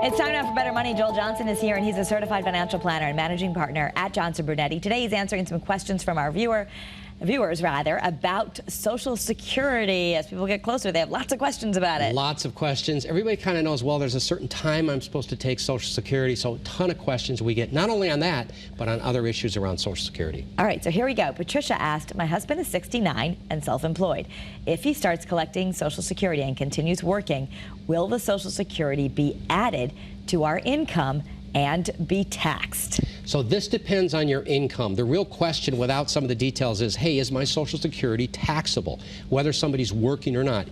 It's time now for Better Money. Joel Johnson is here, and he's a certified financial planner and managing partner at Johnson Brunetti. Today, he's answering some questions from our viewers about Social Security. As people get closer, they have lots of questions about it. Lots of questions. Everybody kind of knows, well, there's a certain time I'm supposed to take Social Security, so a ton of questions we get, not only on that, but on other issues around Social Security. All right, so here we go. Patricia asked, my husband is 69 and self-employed. If he starts collecting Social Security and continues working, will the Social Security be added to our income and be taxed? So this depends on your income. The real question without some of the details is, hey, is my Social Security taxable? Whether somebody's working or not,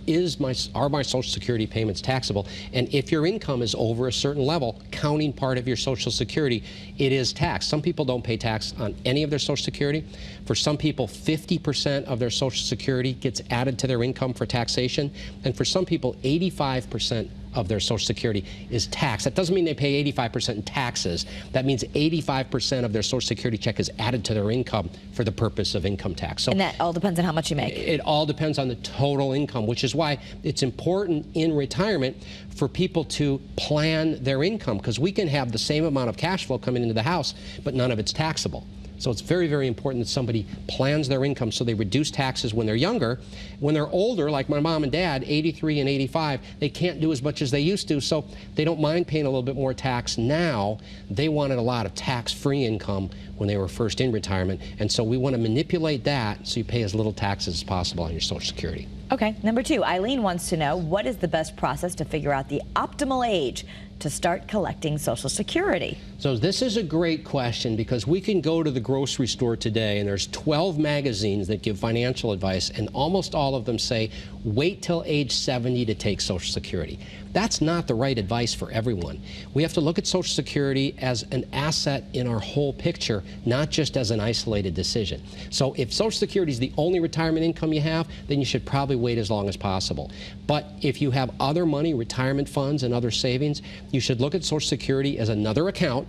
are my Social Security payments taxable? And if your income is over a certain level, counting part of your Social Security, it is taxed. Some people don't pay tax on any of their Social Security. For some people, 50% of their Social Security gets added to their income for taxation. And for some people, 85% of their Social Security is taxed. That doesn't mean they pay 85% in taxes. That means 85% of their Social Security check is added to their income for the purpose of income tax. So, and that all depends on how much you make. It all depends on the total income, which is why it's important in retirement for people to plan their income, because we can have the same amount of cash flow coming into the house, but none of it's taxable. So it's very, very important that somebody plans their income so they reduce taxes when they're younger. When they're older, like my mom and dad, 83 and 85, they can't do as much as they used to, so they don't mind paying a little bit more tax now. They wanted a lot of tax-free income when they were first in retirement, and so we want to manipulate that so you pay as little taxes as possible on your Social Security. Okay, number two, Eileen wants to know, what is the best process to figure out the optimal age to start collecting Social Security? So this is a great question, because we can go to the grocery store today and there's 12 magazines that give financial advice, and almost all of them say wait till age 70 to take Social Security. That's not the right advice for everyone. We have to look at Social Security as an asset in our whole picture, not just as an isolated decision. So if Social Security is the only retirement income you have, then you should probably wait as long as possible. But if you have other money, retirement funds and other savings, you should look at Social Security as another account.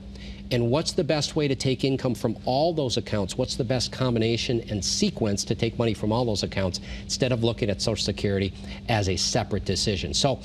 And what's the best way to take income from all those accounts? What's the best combination and sequence to take money from all those accounts, instead of looking at Social Security as a separate decision? So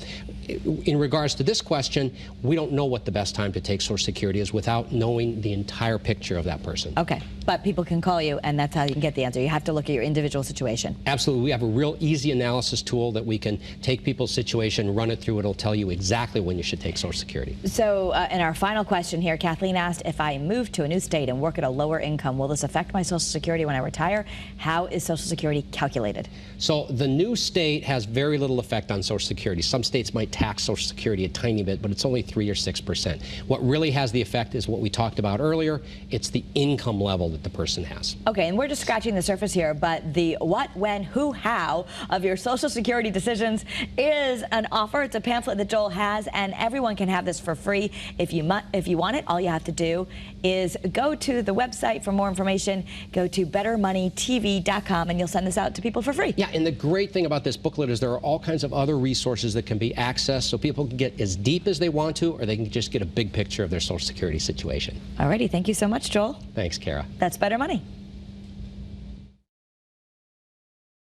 in regards to this question, we don't know what the best time to take Social Security is without knowing the entire picture of that person. Okay, but people can call you, and that's how you can get the answer. You have to look at your individual situation. Absolutely. We have a real easy analysis tool that we can take people's situation, run it through. It'll tell you exactly when you should take Social Security. So in our final question here, Kathleen asked, if I move to a new state and work at a lower income, will this affect my Social Security when I retire? How is Social Security calculated? So the new state has very little effect on Social Security. Some states might tax Social Security a tiny bit, but it's only 3 or 6%. What really has the effect is what we talked about earlier. It's the income level that the person has. Okay, and we're just scratching the surface here, but the what, when, who, how of your Social Security decisions is an offer. It's a pamphlet that Joel has, and everyone can have this for free. If you want it, all you have to do is go to the website for more information. Go to bettermoneytv.com, and you'll send this out to people for free. Yeah, and the great thing about this booklet is there are all kinds of other resources that can be accessed, so people can get as deep as they want to, or they can just get a big picture of their Social Security situation. Alrighty, thank you so much, Joel. Thanks, Kara. That's Better Money.